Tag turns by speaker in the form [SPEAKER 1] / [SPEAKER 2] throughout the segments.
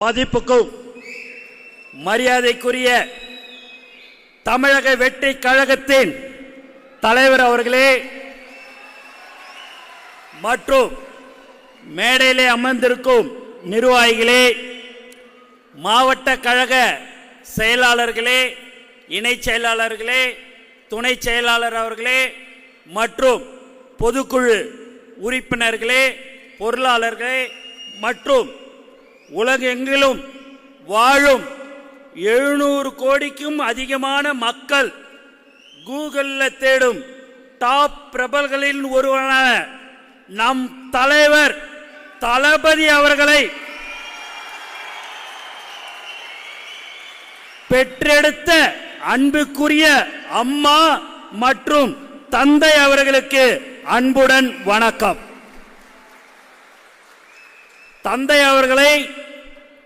[SPEAKER 1] மதிப்புக்கும் மரியாதைக்குரிய தமிழக வெற்றி கழகத்தின் தலைவர் அவர்களே மற்றும் மேடையிலே அமர்ந்திருக்கும் நிர்வாகிகளே, மாவட்ட கழக செயலாளர்களே, இணை செயலாளர்களே, துணை செயலாளர் அவர்களே மற்றும் பொதுக்குழு உறுப்பினர்களே, பொருளாளர்களே மற்றும் உலகெங்கிலும் வாழும் 700 கோடிக்கும் அதிகமான மக்கள் கூகுளில் தேடும் டாப் பிரபலங்களில் ஒருவரான நம் தலைவர் தளபதி அவர்களை பெற்றெடுத்த அன்புக்குரிய அம்மா மற்றும் தந்தை அவர்களுக்கு அன்புடன் வணக்கம். தந்தை அவர்களை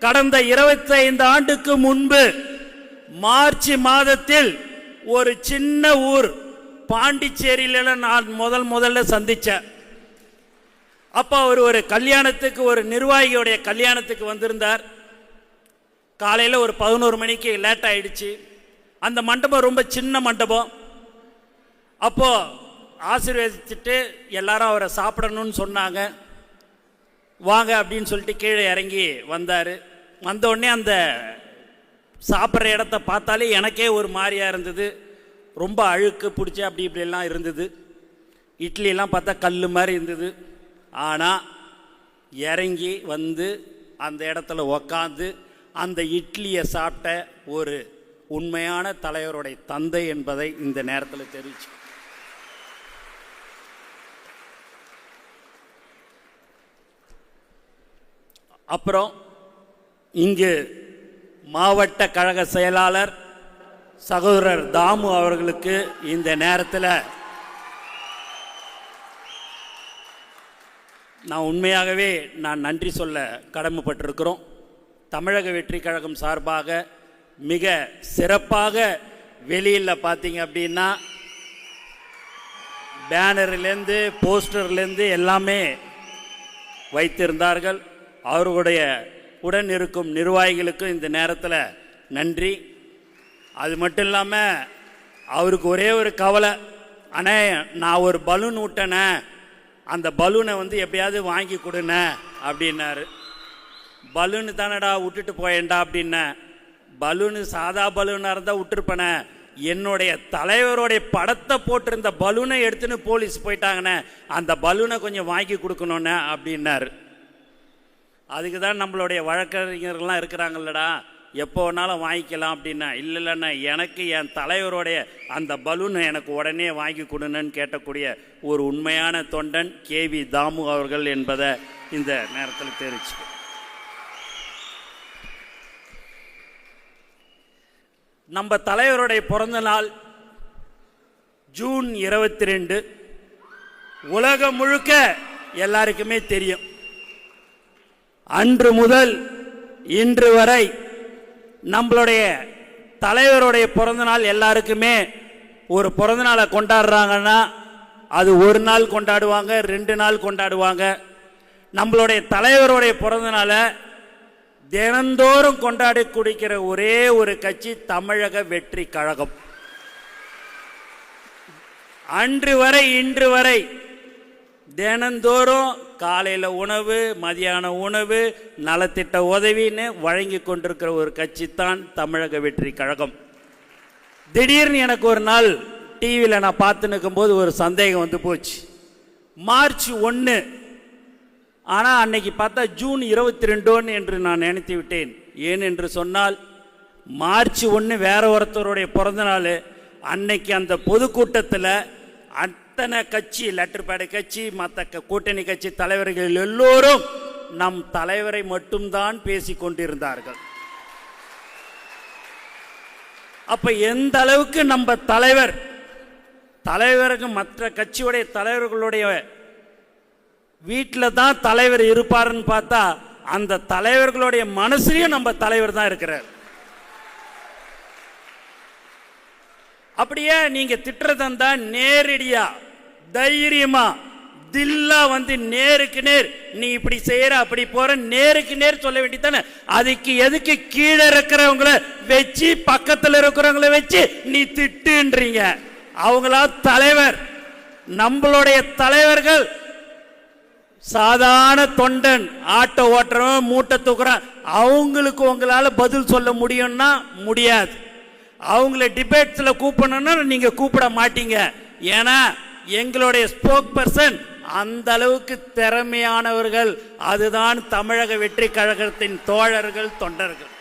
[SPEAKER 1] கடந்த 25 ஆண்டுக்கு முன்பு மார்ச் மாதத்தில் ஒரு சின்ன ஊர் பாண்டிச்சேரியில நான் முதல்ல சந்திச்சேன். அப்ப அவர் ஒரு கல்யாணத்துக்கு, ஒரு நிர்வாகியோடைய கல்யாணத்துக்கு வந்திருந்தார். காலையில் ஒரு 11 மணிக்கு லேட் ஆயிடுச்சு. அந்த மண்டபம் ரொம்ப சின்ன மண்டபம். அப்போ ஆசீர்வதிச்சுட்டு எல்லாரும் அவரை சாப்பிடணும்னு சொன்னாங்க. வாங்க அப்படின்னு சொல்லிட்டு கீழே இறங்கி வந்தார். வந்தோடனே அந்த சாப்பிட்ற இடத்த பார்த்தாலே எனக்கே ஒரு மாதிரியாக இருந்தது. ரொம்ப அழுக்கு பிடிச்சி அப்படி இப்படிலாம் இருந்தது. இட்லியெல்லாம் பார்த்தா கல் மாதிரி இருந்தது. ஆனால் இறங்கி வந்து அந்த இடத்துல உக்காந்து அந்த இட்லியை சாப்பிட்ட ஒரு உண்மையான தலைவருடைய தந்தை என்பதை இந்த நேரத்தில் தெரிவிச்சு. அப்புறம் இங்கு மாவட்ட கழக செயலாளர் சகோதரர் தாமு அவர்களுக்கு இந்த நேரத்தில் நான் உண்மையாகவே நன்றி சொல்ல கடமைப்பட்டிருக்கிறோம். தமிழக வெற்றி கழகம் சார்பாக மிக சிறப்பாக வெளியில் பார்த்தீங்க அப்படின்னா பேனர்லேருந்து போஸ்டர்லேருந்து எல்லாமே வைத்திருந்தார்கள். அவர்களுடைய உடன் இருக்கும் நிர்வாகிகளுக்கும் இந்த நேரத்தில் நன்றி. அது மட்டும் இல்லாமல் அவருக்கு ஒரே ஒரு கவலை, அண்ணே நான் ஒரு பலூன் விட்டேனே, அந்த பலூனை வந்து எப்படியாவது வாங்கி கொடுன அப்படின்னாரு. பலூனு தானடா விட்டுட்டு போயேன்டா அப்படின்ன. பலூனு சாதா பலூனாக இருந்தால் விட்டுருப்பேனே, என்னுடைய தலைவருடைய படத்தை போட்டிருந்த பலூனை எடுத்துன்னு போலீஸ் போயிட்டாங்கண்ணே, அந்த பலூனை கொஞ்சம் வாங்கி கொடுக்கணுண்ணே அப்படின்னாரு. அதுக்கு தான் நம்மளுடைய வழக்கறிஞர்கள்லாம் இருக்கிறாங்கல்லடா, எப்போ வேணாலும் வாங்கிக்கலாம் அப்படின்னா, இல்லைண்ணா எனக்கு என் தலைவருடைய அந்த பலூனை எனக்கு உடனே வாங்கி கொடுன்னு கேட்டக்கூடிய ஒரு உண்மையான தொண்டன் கேவி தாமு அவர்கள் என்பதை இந்த நேரத்தில் தெரிவிச்சு. நம்ம தலைவருடைய பிறந்த நாள் ஜூன் 22. உலகம் முழுக்க எல்லாருக்குமே தெரியும். அன்று முதல் இன்று வரை நம்மளுடைய தலைவருடைய பிறந்த நாள் எல்லாருக்குமே ஒரு பிறந்த நாளை கொண்டாடுறாங்கன்னா அது ஒரு நாள் கொண்டாடுவாங்க, 2 நாள் கொண்டாடுவாங்க. நம்மளுடைய தலைவருடைய பிறந்த நாளை தினந்தோறும் கொண்டாடி குடிக்கிற ஒரே ஒரு கட்சி தமிழக வெற்றி கழகம். அன்று வரை இன்று வரை தினந்தோறும் காலையில் உணவு, மதியான உணவு, நலத்திட்ட உதவின்னு வழங்கி கொண்டிருக்கிற ஒரு கட்சி தான் தமிழக வெற்றி கழகம். திடீர்னு எனக்கு ஒரு நாள் டிவியில் நான் பார்த்து நிற்கும்போது ஒரு சந்தேகம் வந்து போச்சு. மார்ச் 1, ஆனால் அன்னைக்கு பார்த்தா ஜூன் 22 என்று நான் நினைத்து விட்டேன். ஏன் என்று சொன்னால் மார்ச் 1 வேற ஒருத்தருடைய பிறந்த நாள். அன்னைக்கு அந்த பொதுக்கூட்டத்தில் அத்தனை கட்சி, லெட்டர் பேடு கட்சி, மற்ற கூட்டணி கட்சி தலைவர்கள் எல்லோரும் நம் தலைவரை மட்டும்தான் பேசிக் கொண்டிருந்தார்கள். அப்ப எந்த அளவுக்கு நம்ம தலைவருக்கு மற்ற கட்சியுடைய தலைவர்களுடைய வீட்டில் தான் தலைவர் இருப்பாருன்னு பார்த்தா அந்த தலைவர்களுடைய மனசுலயும் நம்ம தலைவர் தான் இருக்கிறார். அப்படியே நீங்க திட்டுறதா நேரடியா தைரியமா தில்லா வந்து நேருக்கு நேர் நீ இப்படி செய்யற அப்படி போற நேருக்கு நேர் சொல்ல வேண்டியதானே. அதுக்கு எதுக்கு கீழே இருக்கிறவங்கள வச்சு பக்கத்தில் இருக்கிறவங்கள வச்சு நீ திட்டுன்றீங்க? அவங்களா தலைவர். நம்மளுடைய தலைவர்கள் சாதாரண தொண்டன், ஆட்டோ ஓட்டுறவன், மூட்டை தூக்குறான். அவங்களுக்கு உங்களால பதில் சொல்ல முடியும்னா முடியாது. அவங்கள டிபேட்ஸ்ல கூப்பிடணும்னா நீங்க கூப்பிட மாட்டீங்க. ஏன்னா எங்களுடைய ஸ்போக் பர்சன் அந்த அளவுக்கு திறமையானவர்கள். அதுதான் தமிழக வெற்றி கழகத்தின் தோழர்கள், தொண்டர்கள்.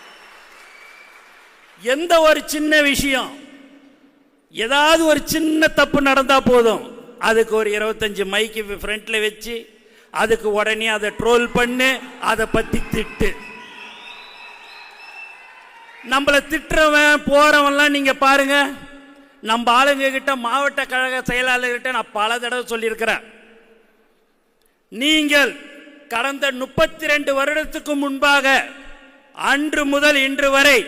[SPEAKER 1] எந்த ஒரு சின்ன விஷயம், ஏதாவது ஒரு சின்ன தப்பு நடந்தா போதும், அதுக்கு ஒரு 25 மைக்கு ஃப்ரண்ட்ல வச்சு அதுக்கு உடனே அதை ட்ரோல் பண்ணு, அதை பத்தி திட்டு. நம்மளை திட்டுறவன் போறவன்லாம் நீங்க பாருங்க. நம்ம ஆளுங்க கிட்ட, மாவட்ட கழக செயலாளர்கிட்ட நான் பல தடவை சொல்லியிருக்கிறேன். நீங்கள் கடந்த 32 வருடத்துக்கு முன்பாக அன்று முதல் இன்று வரை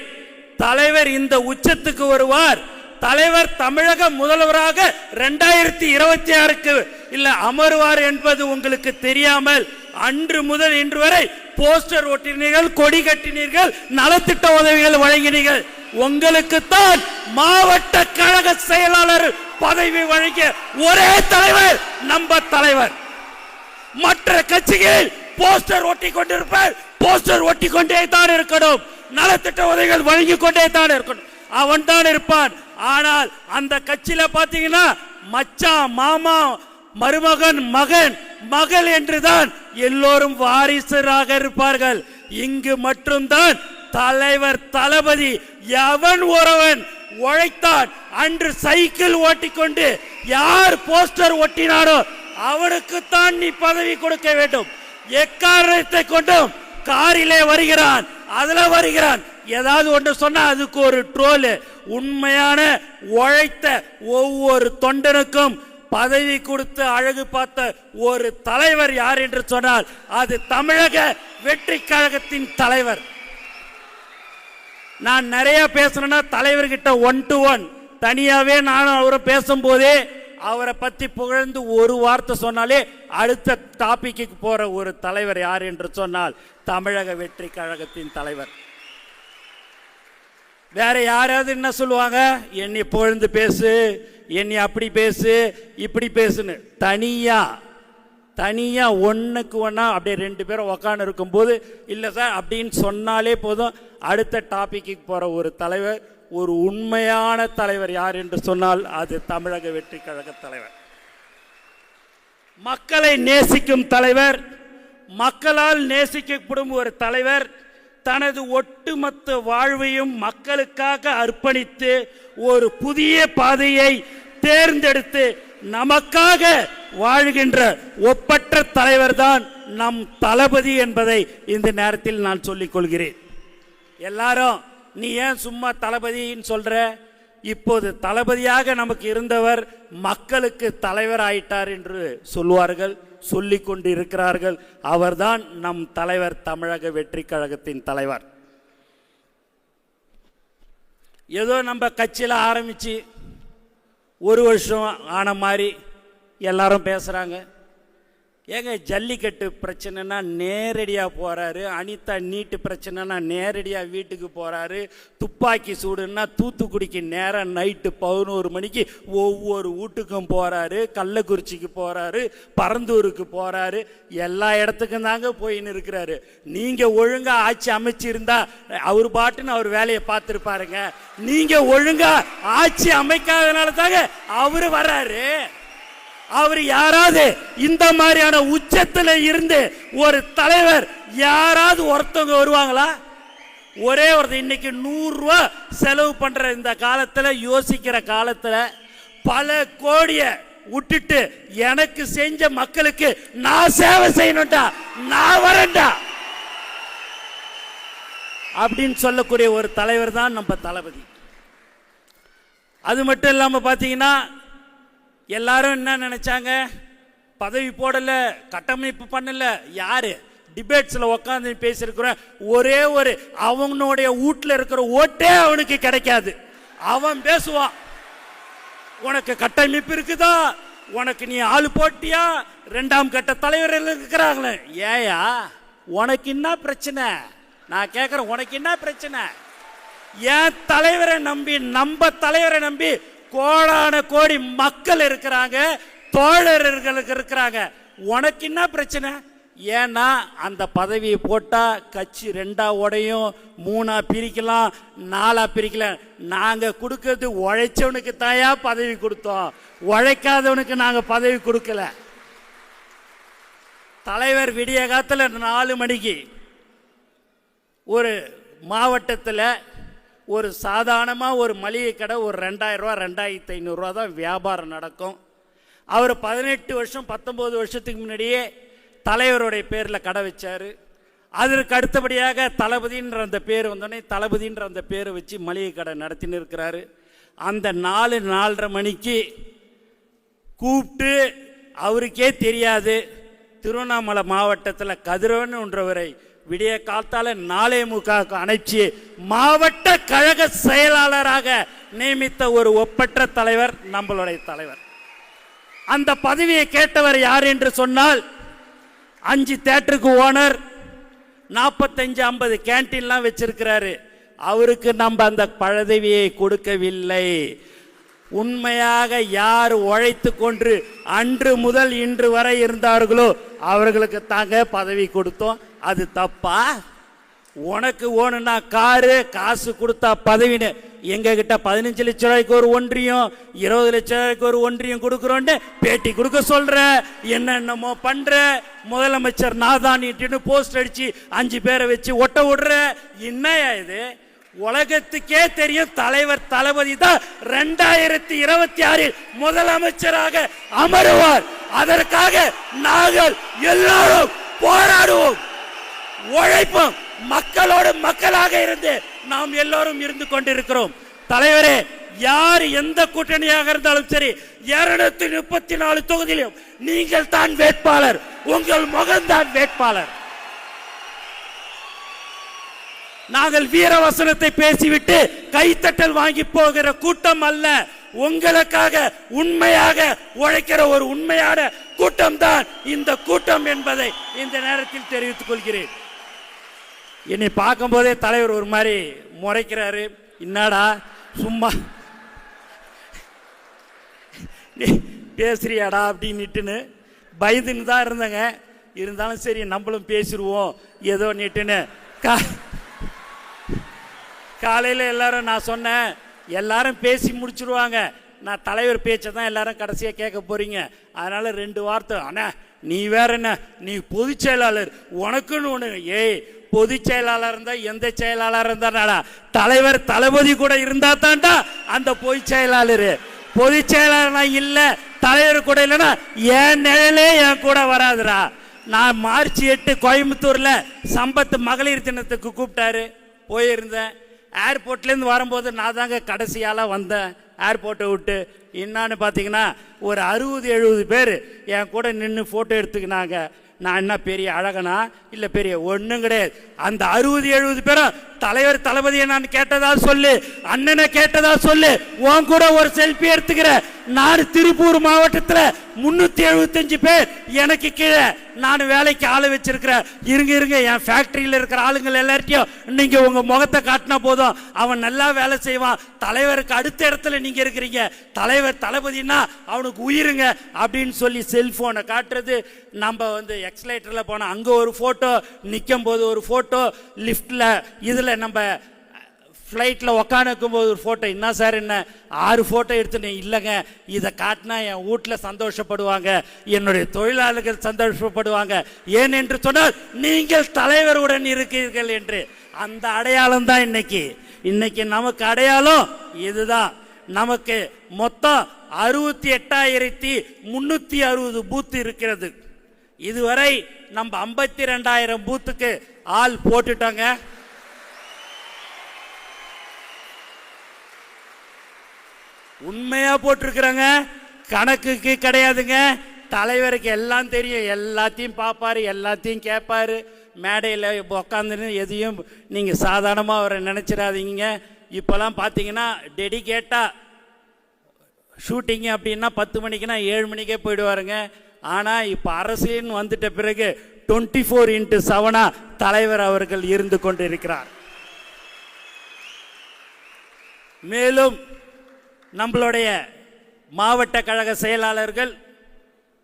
[SPEAKER 1] தலைவர் இந்த உச்சத்துக்கு வருவார், தலைவர் தமிழக முதல்வராக 2026க்கு இல்ல அமர்வார் என்பது உங்களுக்கு தெரியாமல் அன்று முதல் இன்று வரை போஸ்டர் ஒட்டினீர்கள், கொடி கட்டினீர்கள், நலத்திட்ட உதவிகள் வழங்கினீர்கள். உங்களுக்கு தான் மாவட்ட கழக செயலாளர் பதவி வழங்கிய ஒரே தலைவர் நம்ம தலைவர். மற்ற கட்சிகள் போஸ்டர் ஒட்டி கொண்டிருப்பார், போஸ்டர் ஒட்டி கொண்டே தான் இருக்கணும், நலத்திட்ட உதவிகள் வழங்கி கொண்டே தான் இருக்கணும், அவன் தான் இருப்பான். ஆனால் அந்த கட்சியில பாத்தீங்கன்னா மச்சான், மாமா, மருமகன், மகன், மகள் என்றுதான் எல்லோரும் வாரிசராக இருப்பார்கள். இங்கு மட்டும்தான் தலைவர் தளபதி எவன் ஒருவன் உழைத்தான், அன்று சைக்கிள் ஓட்டிக்கொண்டு யார் போஸ்டர் ஒட்டினாரோ அவனுக்குத்தான் நீ பதவி கொடுக்க வேண்டும். எக்காரணத்தை கொண்டும் காரிலே வருகிறான், அதுல வருகிறான், ஏதாவது ஒன்று சொன்னா அதுக்கு ஒரு ட்ரோல். உண்மையான உழைத்த ஒவ்வொரு தொண்டனுக்கும் பதவி கொடுத்து அழகு பார்த்த ஒரு தலைவர் யார் என்று சொன்னால் அது தமிழக வெற்றி கழகத்தின் தலைவர். நான் நிறைய பேசணும்னா தலைவர்கிட்ட 1 to 1 தனியாவே நானும் அவரும் பேசும்போதே அவரை பத்தி புகழ்ந்து ஒரு வார்த்தை சொன்னாலே அடுத்த டாபிக்கு போற ஒரு தலைவர் யார் என்று சொன்னால் தமிழக வெற்றி கழகத்தின் தலைவர். வேற யாராவது என்ன சொல்லுவாங்க, என்னை புகழ்ந்து பேசு, என்னை அப்படி பேசு, இப்படி பேசுன்னு. தனியா ஒன்னுக்கு ஒன்னா அப்படியே 2 பேரும் உக்காந்து இருக்கும்போது இல்லை சார் அப்படின்னு சொன்னாலே போதும் அடுத்த டாபிக்கு போற ஒரு தலைவர், ஒரு உண்மையான தலைவர் யார் என்று சொன்னால் அது தமிழக வெற்றி கழக தலைவர். மக்களை நேசிக்கும் தலைவர், மக்களால் நேசிக்கப்படும் ஒரு தலைவர், தனது ஒட்டுமொத்த வாழ்வையும் மக்களுக்காக அர்ப்பணித்து ஒரு புதிய பாதையை தேர்ந்தெடுத்து நமக்காக வாழ்கின்ற ஒப்பற்ற தலைவர் தான் நம் தளபதி என்பதை இந்த நேரத்தில் நான் சொல்லிக் கொள்கிறேன். எல்லாரும் நீ ஏன் சும்மா தளபதின்னு சொல்ற? இப்போது தளபதியாக நமக்கு இருந்தவர் மக்களுக்கு தலைவர் ஆயிட்டார் என்று சொல்வார்கள், சொல்லிக் கொண்டு இருக்கிறார்கள். அவர்தான் நம் தலைவர், தமிழக வெற்றி கழகத்தின் தலைவர். ஏதோ நம்ம கட்சியில் ஆரம்பிச்சு 1 வருஷம் ஆன மாதிரி எல்லாரும் பேசுறாங்க. ஏங்க ஜல்லிக்கட்டு பிரச்சனைனா நேரடியாக போறாரு, அனிதா நீட்டு பிரச்சனைனா நேரடியாக வீட்டுக்கு போறாரு, துப்பாக்கி சூடுன்னா தூத்துக்குடிக்கு நேரம் நைட்டு 11 மணிக்கு ஒவ்வொரு வீட்டுக்கும் போறாரு, கள்ளக்குறிச்சிக்கு போறாரு, பரந்தூருக்கு போறாரு, எல்லா இடத்துக்கும் தாங்க போயின்னு இருக்கிறாரு. நீங்க ஒழுங்கா ஆட்சி அமைச்சிருந்தா அவர் பாட்டுன்னு அவர் வேலையை பார்த்துருப்பாருங்க. நீங்க ஒழுங்கா ஆட்சி அமைக்காதனால தாங்க அவரு வர்றாரு. அவர் யாராவது இந்த மாதிரியான உச்சத்தில் இருந்து ஒரு தலைவர் யாராவது ஒருத்தவங்க வருவாங்களா? ஒரே ஒருத்தர் இன்னைக்கு 100 ரூபா செலவு பண்ற இந்த காலத்துல, யோசிக்கிற காலத்துல பல கோடிய விட்டுட்டு எனக்கு செஞ்ச மக்களுக்கு நான் சேவை செய்யணும்டா, நான் வரேன்டா அப்படின்னு சொல்லக்கூடிய ஒரு தலைவர் தான் நம்ம தளபதி. அது மட்டும் இல்லாம பாத்தீங்கன்னா எல்லாரும் என்ன நினைச்சாங்க, பதவி போடல, கட்டமைப்பு பண்ணல, யாரு டிபேட்ஸ்ல உட்காந்து பேசியிருக்கிறோம். ஒரே ஒரு அவனுடைய வீட்டில் இருக்கிற ஓட்டே அவனுக்கு கிடைக்காது. அவன் பேசுவான், உனக்கு கட்டமைப்பு இருக்குதா, உனக்கு நீ ஆளு போட்டியா? இரண்டாம் கட்ட தலைவர்கள் இருக்கிறாங்களே, ஏயா உனக்கு என்ன பிரச்சனை? நான் கேட்கிறேன், உனக்கு என்ன பிரச்சனை? என் தலைவரை நம்பி, நம்ம தலைவரை நம்பி கோடான கோடி மக்கள் இருக்கிறாங்க, தோழர்கள் இருக்கிறாங்க. உனக்கு என்ன பிரச்சனை? ஏன்னா அந்த பதவியை போட்டா கட்சி ரெண்டா உடையும், மூணா பிரிக்கலாம், நாலா பிரிக்கலாம். நாங்க கொடுக்கறது உழைச்சவனுக்கு தாயா பதவி கொடுத்தோம், உழைக்காதவனுக்கு நாங்க பதவி கொடுக்கல. தலைவர் விடிய காலத்தில் 4 மணிக்கு ஒரு மாவட்டத்தில் ஒரு சாதாரணமாக ஒரு மளிகை கடை ஒரு 2000 ரூபா 2500 ரூபா தான் வியாபாரம் நடக்கும். அவர் 18 வருஷம் 19 வருஷத்துக்கு முன்னாடியே தலைவருடைய பேரில் கடை வச்சார். அதற்கு அடுத்தபடியாக தளபதின்ற அந்த பேர் வந்தோடனே தளபதின்ற அந்த பேரை வச்சு மளிகை கடை நடத்தின்னு இருக்கிறாரு. அந்த 4-4:30 மணிக்கு கூப்பிட்டு, அவருக்கே தெரியாது, திருவண்ணாமலை மாவட்டத்தில் கதிரவன்ன்றவரை விடிய காலத்தால் 4:45 அணைச்சி மாவட்ட கழக செயலாளராக நியமித்த ஒரு ஒப்பற்ற தலைவர் நம்மளுடைய தலைவர். அந்த பதவியை கேட்டவர் யார் என்று சொன்னால், 5 தியேட்டருக்கு ஓனர், 45-50 கேன்டீன்லாம் வச்சிருக்கிறாரு. அவருக்கு நம்ம அந்த பதவியை கொடுக்கவில்லை. உண்மையாக யார் உழைத்து கொண்டு அன்று முதல் இன்று வரை இருந்தார்களோ அவர்களுக்கு தாங்க பதவி கொடுத்தோம். அது தப்பா? உனக்கு ஓணுன்னா காரு, காசு கொடுத்தா பதவின்னு. எங்க கிட்ட 15 லட்சம் ரூபாய்க்கு ஒரு ஒன்றியம், 20 லட்சம் ரூபாய்க்கு ஒரு ஒன்றியம் கொடுக்குறோன்னு பேட்டி கொடுக்க சொல்ற, என்னென்னமோ பண்ற. முதலமைச்சர் நாதானிட்டு போஸ்ட் அடிச்சு 5 பேரை வச்சு ஒட்ட விடுற. என்னையா இது? உலகத்துக்கே தெரியும் தலைவர் தளபதி தான் 2026 முதலமைச்சராக அமருவார். அதற்காக நாங்கள் எல்லாரும் போராடுவோம், உழைப்போம். மக்களோடு மக்களாக இருந்து நாம் எல்லோரும் இருந்து கொண்டிருக்கிறோம். தலைவரே, யார் எந்த கூட்டணியாக இருந்தாலும் சரி, 234 தொகுதியிலும் நீங்கள் தான் வேட்பாளர், உங்கள் முகம்தான் வேட்பாளர். நாங்கள் வீரவசனத்தை பேசிவிட்டு கைத்தட்டல் வாங்கி போகிற கூட்டம் அல்ல. உங்களுக்காக உண்மையாக உழைக்கிற ஒரு உண்மையான கூட்டம் தான் இந்த கூட்டம் என்பதை இந்த நேரத்தில் தெரிவித்துக் கொள்கிறேன். என்னை பார்க்கும் போதே தலைவர் ஒரு மாதிரி முறைக்கிறாரு. என்னடா சும்மா பேசுறியாடா அப்படின்னுட்டுன்னு பயந்துன்னு தான் இருந்தேங்க. இருந்தாலும் சரி நம்மளும் பேசிடுவோம் ஏதோ நீட்டுன்னு. காலையில் எல்லாரும் நான் சொன்னேன், எல்லாரும் பேசி முடிச்சிருவாங்க, நான் தலைவர் பேச்சை தான் எல்லாரும் கடைசியாக கேட்க போறீங்க. அதனால 2 வார்த்தை. அண்ணா நீ வேற என்ன, நீ பொதுச் செயலாளர், உனக்குன்னு ஒன்று. ஏய், பொதுச் செயலாளர் இருந்தா எந்த செயலாளர் இருந்தாடா, தலைவர் தளபதி கூட இருந்தா தான்டா அந்த பொதுச் செயலாளர். பொதுச் செயலாளர் இல்ல, தலைவர் கூட இல்லைன்னா என் நிழலே என் கூட வராதுடா. நான் மார்ச் 8 கோயம்புத்தூர்ல சம்பத் மகளிர் தினத்துக்கு கூப்பிட்டாரு, போயிருந்தேன். ஏர்போர்ட்லேருந்து வரும்போது நான் தாங்க கடைசியால் வந்தேன் ஏர்போர்ட்டை விட்டு. என்னான்னு பார்த்தீங்கன்னா ஒரு 60-70 பேர் என் கூட நின்று ஃபோட்டோ எடுத்துக்கினாங்க. நான் என்ன பெரிய அழகனா இல்லை பெரிய ஒன்றும் கிடையாது. அந்த 60-70 பேரும் தலைவர் தளபதியை நான் கேட்டதா சொல்லு, அண்ணனை கேட்டதா சொல்லு, உன் கூட ஒரு செல்ஃபி எடுத்துக்கிற. நான் திருப்பூர் மாவட்டத்தில் 375 பேர் எனக்கு கீழே நான் வேலைக்கு ஆளு வச்சிருக்கிறேன். இருங்க என் ஃபேக்டரியில் இருக்கிற ஆளுங்கள் எல்லார்ட்டையும் நீங்க உங்க முகத்தை காட்டினா போதும், அவன் நல்லா வேலை செய்வான். தலைவருக்கு அடுத்த இடத்துல நீங்க இருக்கிறீங்க, தலைவர் தளபதினா அவனுக்கு உயிருங்க அப்படின்னு சொல்லி செல்போனை காட்டுறது. நம்ம எக்ஸலேட்டர்ல போனா அங்க ஒரு போட்டோ, நிற்கும் போது ஒரு போட்டோ, லிப்ட்ல இதுல நம்ம ஃப்ளைட்டில் உக்காந்துக்கும் போது ஒரு ஃபோட்டோ. என்ன சார் என்ன 6 ஃபோட்டோ எடுத்துனேன். இல்லைங்க, இதை காட்டினா என் வீட்டில் சந்தோஷப்படுவாங்க, என்னுடைய தொழிலாளர்கள் சந்தோஷப்படுவாங்க. ஏன் என்று சொன்னால் நீங்கள் தலைவருடன் இருக்கிறீர்கள் என்று. அந்த அடையாளம் தான் இன்னைக்கு நமக்கு அடையாளம் இதுதான். நமக்கு மொத்தம் 68,360 பூத்து இருக்கிறது. இதுவரை நம்ம 52,000 பூத்துக்கு ஆள் போட்டுட்டாங்க. உண்மையா போட்டிருக்கிறாங்க, கணக்குக்கு கிடையாதுங்க. தலைவருக்கு எல்லாம் தெரியும், எல்லாத்தையும் பார்ப்பாரு, எல்லாத்தையும் கேட்பாரு. மேடையில் உக்காந்துன்னு எதையும் நீங்கள் சாதாரணமாக அவரை நினச்சிடாதீங்க. இப்போலாம் பார்த்தீங்கன்னா டெடிகேட்டாக ஷூட்டிங்கு அப்படின்னா 10 மணிக்குன்னா 7 மணிக்கே போயிடுவாருங்க. ஆனால் இப்போ அரசியல்னு வந்துட்ட பிறகு 24x7 தலைவர் அவர்கள் இருந்து கொண்டிருக்கிறார். மேலும் நம்மளுடைய மாவட்ட கழக செயலாளர்கள்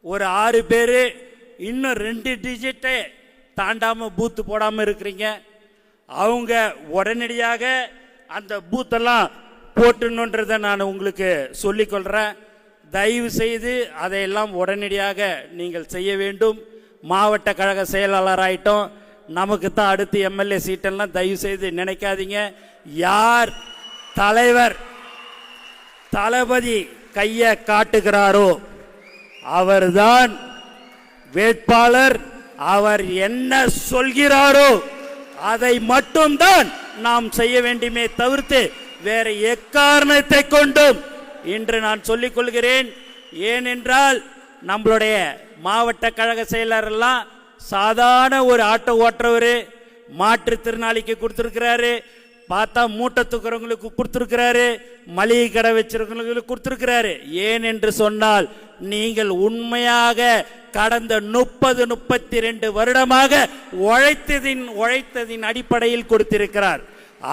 [SPEAKER 1] ஒரு 6 பேர் இன்னும் 2 டிஜிட்டை தாண்டாமல் பூத்து போடாமல் இருக்கிறீங்க. அவங்க உடனடியாக அந்த பூத்தெல்லாம் போட்டுணுன்றதை நான் உங்களுக்கு சொல்லிக்கொள்கிறேன். தயவு செய்து அதையெல்லாம் உடனடியாக நீங்கள் செய்ய வேண்டும். மாவட்ட கழக செயலாளராயிட்டோம், நமக்கு தான் அடுத்து எம்எல்ஏ சீட்டெல்லாம் தயவு செய்து நினைக்காதீங்க. யார் தலைவர் தளபதி கையை காட்டுகிறாரோ அவர்தான் வேட்பாளர். அவர் என்ன சொல்கிறாரோ அதை மட்டும்தான் நாம் செய்ய வேண்டுமே தவிர்த்து வேற எக்காரணத்தை கொண்டும் இன்று நான் சொல்லிக் கொள்கிறேன். ஏனென்றால் நம்மளுடைய மாவட்ட கழக செயலரெல்லாம் சாதாரண ஒரு ஆட்டோ ஓட்டுறவர், மாற்றுத்திறனாளிக்கு கொடுத்துருக்கிறாரு, பார்த்தா மூட்டை தூக்குறவங்களுக்கு கொடுத்துருக்கிறாரு, மளிகை கடை வச்சிருக்கிறவங்களுக்கு கொடுத்துருக்கிறாரு. ஏன் என்று சொன்னால் நீங்கள் உண்மையாக கடந்த 30-32 வருடமாக உழைத்ததின் அடிப்படையில் கொடுத்திருக்கிறார்.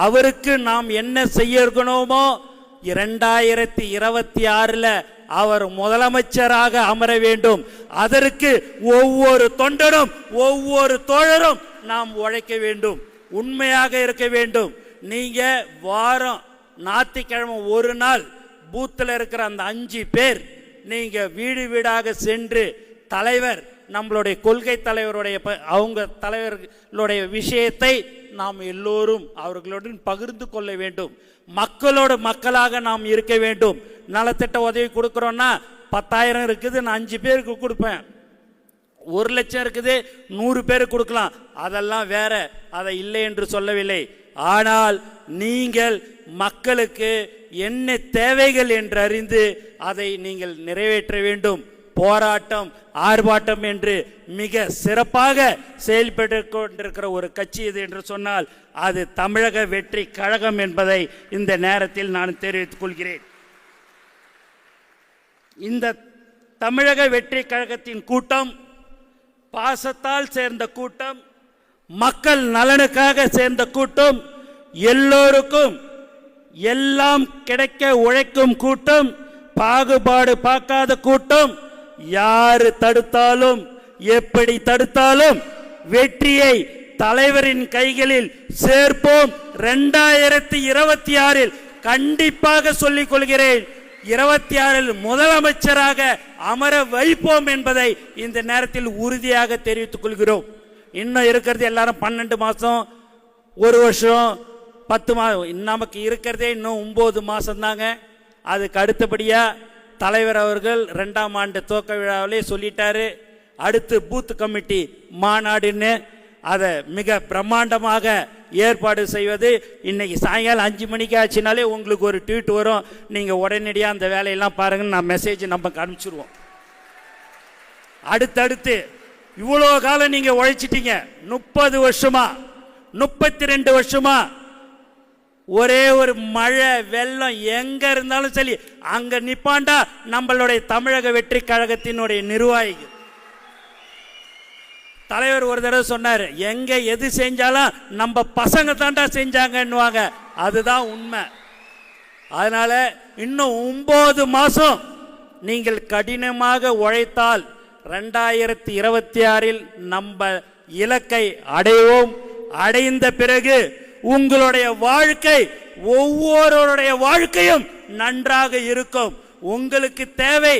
[SPEAKER 1] அவருக்கு நாம் என்ன செய்யணுமோ 2026 அவர் முதலமைச்சராக அமர வேண்டும். அதற்கு ஒவ்வொரு தொண்டரும் ஒவ்வொரு தோழரும் நாம் உழைக்க வேண்டும், உண்மையாக இருக்க வேண்டும். நீங்க வாரம் ஞாயிற்றுக்கிழமை ஒரு நாள் பூத்தில் இருக்கிற அந்த 5 பேர் நீங்க வீடு வீடாக சென்று தலைவர் நம்மளுடைய கொள்கை தலைவருடைய அவங்க தலைவர்களுடைய விஷயத்தை நாம் எல்லோரும் அவர்களுடன் பகிர்ந்து கொள்ள வேண்டும். மக்களோட மக்களாக நாம் இருக்க வேண்டும். நலத்திட்ட உதவி கொடுக்குறோன்னா 10,000 இருக்குது, நான் 5 பேருக்கு கொடுப்பேன். 1 லட்சம் இருக்குது, 100 பேருக்கு கொடுக்கலாம். அதெல்லாம் வேற, அதை இல்லை என்று சொல்லவில்லை. ஆனால் நீங்கள் மக்களுக்கு என்ன தேவைகள் என்று அறிந்து அதை நீங்கள் நிறைவேற்ற வேண்டும். போராட்டம் ஆர்ப்பாட்டம் என்று மிக சிறப்பாக செயல்பட்டு கொண்டிருக்கிற ஒரு கட்சி இது என்று சொன்னால் அது தமிழக வெற்றி கழகம் என்பதை இந்த நேரத்தில் நான் தெரிவித்துக் கொள்கிறேன். இந்த தமிழக வெற்றி கழகத்தின் கூட்டம் பாசத்தால் சேர்ந்த கூட்டம், மக்கள் நலனுக்காக சேர்ந்த கூட்டம், எல்லோருக்கும் எல்லாம் கிடைக்க உழைக்கும் கூட்டம், பாகுபாடு பார்க்காத கூட்டம். யாரு தடுத்தாலும் எப்படி தடுத்தாலும் வெற்றியை தலைவரின் கைகளில் சேர்ப்போம். 2026 கண்டிப்பாக சொல்லிக் கொள்கிறேன், 26 முதலமைச்சராக அமர வைப்போம் என்பதை இந்த நேரத்தில் உறுதியாக தெரிவித்துக் கொள்கிறோம். இன்னும் இருக்கிறது எல்லாரும் 12 மாசம், 1 வருஷம், 10 மாதம், நமக்கு இருக்கிறதே இன்னும் 9 மாசம் தாங்க. அதுக்கு அடுத்தபடியா தலைவர் அவர்கள் 2ஆம் ஆண்டு துவக்க விழாவிலே சொல்லிட்டாரு, அடுத்து பூத் கமிட்டி மாநாடுன்னு அதை மிக பிரம்மாண்டமாக ஏற்பாடு செய்வது. இன்னைக்கு சாயங்காலம் 5 மணிக்கு ஆச்சுனாலே உங்களுக்கு ஒரு ட்வீட் வரும், நீங்கள் உடனடியாக அந்த வேலையெல்லாம் பாருங்கன்னு நான் மெசேஜ் நம்ம அனுப்பிச்சிருவோம். அடுத்தடுத்து இவ்வளோ காலம் நீங்கள் உழைச்சிட்டீங்க, 30 வருஷமா 32 வருஷமா ஒரே ஒரு மழை வெள்ளம் எங்க இருந்தாலும் சரி அங்க நிப்பாண்டா நம்மளுடைய தமிழக வெற்றி கழகத்தினுடைய நிர்வாகிகள். தலைவர் ஒரு தடவை சொன்னார், எங்க எது செஞ்சாலும் நம்ம பசங்க தாண்டா செஞ்சாங்கன்னுவாங்க. அதுதான் உண்மை. அதனால இன்னும் 9 மாசம் நீங்கள் கடினமாக உழைத்தால் 2026 நம்ம இலக்கை அடைவோம். அடைந்த பிறகு உங்களுடைய வாழ்க்கை, ஒவ்வொருவருடைய வாழ்க்கையும் நன்றாக இருக்கும். உங்களுக்கு தேவை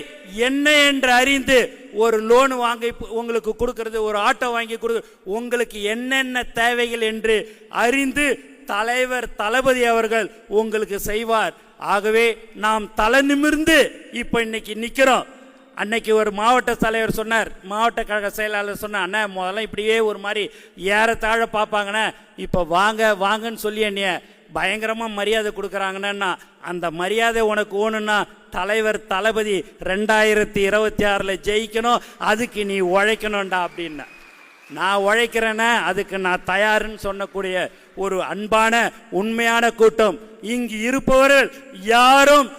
[SPEAKER 1] என்ன என்று அறிந்து ஒரு லோன் வாங்கி உங்களுக்கு கொடுக்கிறது, ஒரு ஆட்டோ வாங்கி கொடுக்கிறது, உங்களுக்கு என்னென்ன தேவைகள் என்று அறிந்து தலைவர் தளபதி அவர்கள் உங்களுக்கு செய்வார். ஆகவே நாம் தலை நிமிர்ந்து இப்ப இன்னைக்கு நிக்கிறோம். அன்னைக்கு ஒரு மாவட்ட தலைவர் சொன்னார், மாவட்ட கழக செயலாளர் சொன்னார், அண்ணா முதல்ல இப்படியே ஒரு மாதிரி ஏறத்தாழ பார்ப்பாங்கண்ணே, இப்போ வாங்க வாங்கன்னு சொல்லி என்னைய பயங்கரமாக மரியாதை கொடுக்குறாங்கன்னா அந்த மரியாதை உனக்கு ஓணுன்னா தலைவர் தளபதி 2026 ஜெயிக்கணும், அதுக்கு நீ உழைக்கணும்டா அப்படின்னா. நான் உழைக்கிறேன்னா அதுக்கு நான் தயாருன்னு சொன்னக்கூடிய ஒரு அன்பான உண்மையான கூட்டம். இங்கு இருப்பவர்கள் யாரும்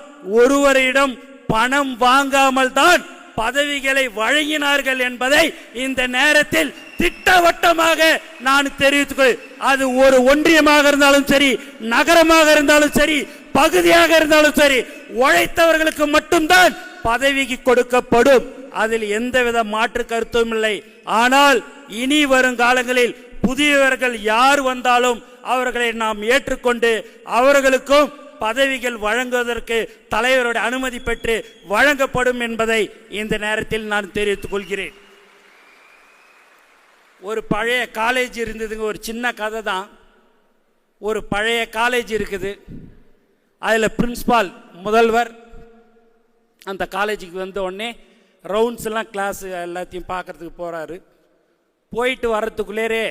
[SPEAKER 1] ஒருவரிடம் பணம் வாங்காமல் தான் பதவிகளை வழங்கினார்கள் என்பதை இந்த நேரத்தில் திட்டவட்டமாக நான் தெரிவித்துக், அது ஒரு ஒன்றியமாக இருந்தாலும் சரி, நகரமாக இருந்தாலும் சரி, பகுதியாக இருந்தாலும் சரி, உழைத்தவர்களுக்கு மட்டும்தான் பதவிக்கு கொடுக்கப்படும். அதில் எந்தவித மாற்று கருத்தும் இல்லை. ஆனால் இனி வரும் காலங்களில் புதியவர்கள் யார் வந்தாலும் அவர்களை நாம் ஏற்றுக்கொண்டு அவர்களுக்கும் பதவிகள் வழங்குவதற்கு தலைவருடைய அனுமதி பெற்று வழங்கப்படும் என்பதை இந்த நேரத்தில் நான் தெரிவித்துக் கொள்கிறேன். ஒரு பழைய காலேஜ் இருந்ததுங்க, ஒரு சின்ன கதை தான். ஒரு பழைய காலேஜ் இருக்குது, அதில் பிரின்சிபால் முதல்வர் அந்த காலேஜுக்கு வந்த உடனே ரவுண்ட்ஸ் எல்லாம் கிளாஸ் எல்லாத்தையும் பார்க்கறதுக்கு போகிறாரு. போயிட்டு வர்றதுக்குள்ளேரே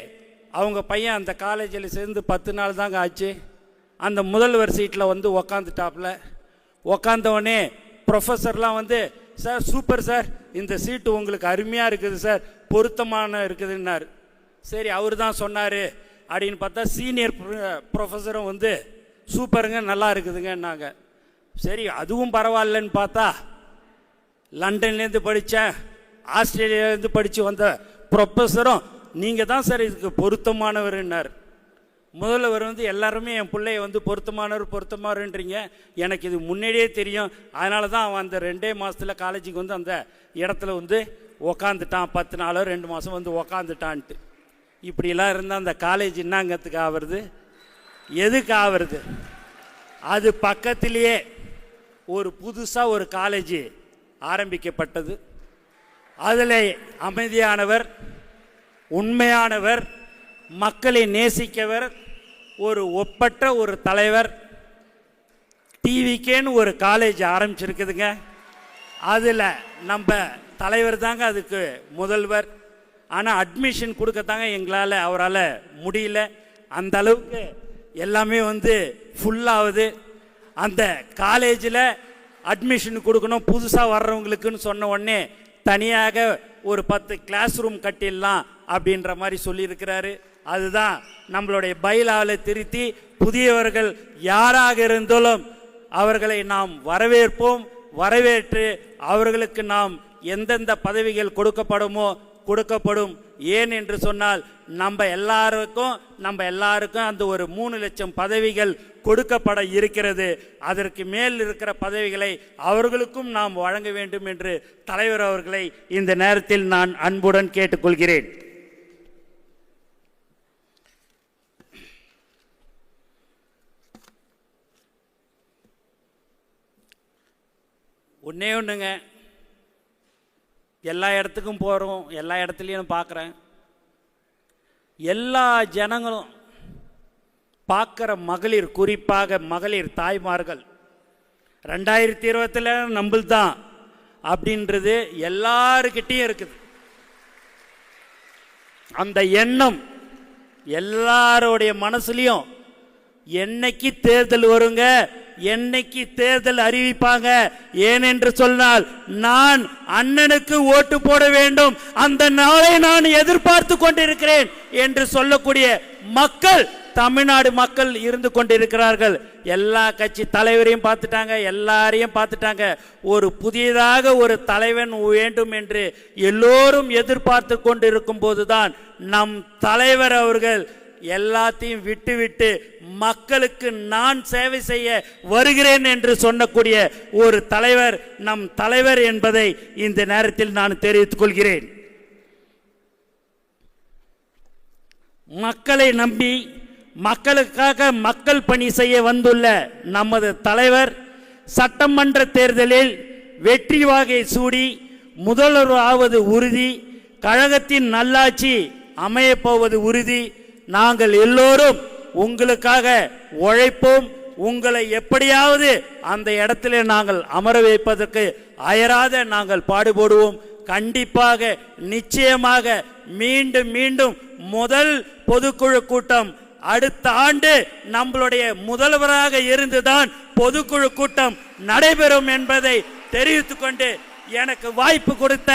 [SPEAKER 1] அவங்க பையன் அந்த காலேஜில் சேர்ந்து 10 நாள் தாங்க ஆச்சு. அந்த முதல்வர் சீட்டில் வந்து உக்காந்துட்டாப்புல. உக்காந்தவொடனே ப்ரொஃபஸர்லாம் வந்து, சார் சூப்பர் சார், இந்த சீட்டு உங்களுக்கு அருமையாக இருக்குது சார், பொருத்தமான இருக்குதுன்னார். சரி அவர் தான் சொன்னார் அப்படின்னு பார்த்தா சீனியர் ப்ரொஃபஸரும் வந்து சூப்பருங்க நல்லா இருக்குதுங்கன்னாங்க. சரி அதுவும் பரவாயில்லன்னு பார்த்தா லண்டன்லேருந்து படித்தேன், ஆஸ்திரேலியாவிலேருந்து படித்து வந்த ப்ரொஃபஸரும் நீங்கள் தான் சார் இதுக்கு பொருத்தமானவர்னார். முதல்வர் வந்து எல்லாருமே என் பிள்ளைய வந்து பொருத்தமானவர்ன்றீங்க, எனக்கு இது முன்னாடியே தெரியும், அதனால தான் அவன் அந்த 2 மாதத்தில் காலேஜுக்கு வந்து அந்த இடத்துல வந்து உக்காந்துட்டான், 10 நாளோ 2 மாதம் வந்து உக்காந்துட்டான்ட்டு. இப்படிலாம் இருந்தால் அந்த காலேஜ் என்னங்கத்துக்கு ஆகிறது, எதுக்கு ஆகிறது? அது பக்கத்திலேயே ஒரு புதுசாக ஒரு காலேஜ் ஆரம்பிக்கப்பட்டது. அதில் அமைதியானவர், உண்மையானவர், மக்களை நேசிக்கவர், ஒரு ஒப்பற்ற ஒரு தலைவர், டிவிக்கேன்னு ஒரு காலேஜ் ஆரம்பிச்சிருக்குதுங்க. அதில் நம்ம தலைவர் தாங்க அதுக்கு முதல்வர். ஆனால் அட்மிஷன் கொடுக்கத்தாங்க எங்களால் அவரால் முடியல. அந்த அளவுக்கு எல்லாமே வந்து ஃபுல்லாகுது. அந்த காலேஜில் அட்மிஷன் கொடுக்கணும் புதுசாக வர்றவங்களுக்குன்னு சொன்ன உடனே தனியாக ஒரு 10 கிளாஸ் ரூம் கட்டிடலாம் அப்படின்ற மாதிரி சொல்லியிருக்கிறாரு. அதுதான் நம்மளுடைய பைலாவில் திருத்தி புதியவர்கள் யாராக இருந்தாலும் அவர்களை நாம் வரவேற்போம். வரவேற்று அவர்களுக்கு நாம் எந்தெந்த பதவிகள் கொடுக்கப்படும். ஏன் என்று சொன்னால் நம்ம எல்லாருக்கும் அந்த ஒரு 3 லட்சம் பதவிகள் கொடுக்கப்பட இருக்கிறது. அதற்கு மேல் இருக்கிற பதவிகளை அவர்களுக்கும் நாம் வழங்க வேண்டும் என்று தலைவர் அவர்களை இந்த நேரத்தில் நான் அன்புடன் கேட்டுக்கொள்கிறேன். ஒன்றுங்க, எல்லா இடத்துக்கும் போகிறோம், எல்லா இடத்துலையும் பார்க்குறேன், எல்லா ஜனங்களும் பார்க்குற மகளிர், குறிப்பாக மகளிர் தாய்மார்கள் 2020 நம்மள்தான் அப்படின்றது எல்லாருக்கிட்டையும் இருக்குது. அந்த எண்ணம் எல்லாருடைய மனசுலையும் என்னைக்கு தேர்தல் வருங்க, என்னைக்கு தேர்தல் அறிவிப்பாங்க, ஏனென்று சொன்னால் நான் அண்ணனுக்கு ஓட்டு போட வேண்டும், அந்த நாளை நான் எதிர்பார்த்து கொண்டிருக்கிறேன் என்று சொல்லக்கூடிய மக்கள் தமிழ்நாடு மக்கள் இருந்து கொண்டிருக்கிறார்கள். எல்லா கட்சி தலைவரையும் பார்த்துட்டாங்க, எல்லாரையும் பார்த்துட்டாங்க. ஒரு புதியதாக ஒரு தலைவன் வேண்டும் என்று எல்லோரும் எதிர்பார்த்து கொண்டிருக்கும் போதுதான் நம் தலைவர் அவர்கள் எல்லாத்தையும் விட்டுவிட்டு மக்களுக்கு நான் சேவை செய்ய வருகிறேன் என்று சொல்லக்கூடிய ஒரு தலைவர் நம் தலைவர் என்பதை இந்த நேரத்தில் நான் தெரிவித்துக் கொள்கிறேன். மக்களை நம்பி மக்களுக்காக மக்கள் பணி செய்ய வந்துள்ள நமது தலைவர் சட்டமன்ற தேர்தலில் வெற்றி வாகை சூடி முதல்வர் ஆவது உறுதி, கழகத்தின் நல்லாட்சி அமையப்போவது உறுதி. நாங்கள் எல்லோரும் உங்களுக்காக உழைப்போம். உங்களை எப்படியாவது அந்த இடத்திலே நாங்கள் அமர வைப்பதற்கு அயராத நாங்கள் பாடுபடுவோம். கண்டிப்பாக நிச்சயமாக மீண்டும் மீண்டும் முதல் பொதுக்குழு கூட்டம் அடுத்த ஆண்டு நம்மளுடைய முதல்வராக இருந்துதான் பொதுக்குழு கூட்டம் நடைபெறும் என்பதை தெரிவித்துக் கொண்டு எனக்கு வாய்ப்பு கொடுத்த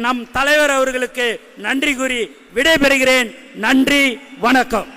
[SPEAKER 1] நம் தலைவர் அவர்களுக்கு நன்றி கூறி விடைபெறுகிறேன். நன்றி, வணக்கம்.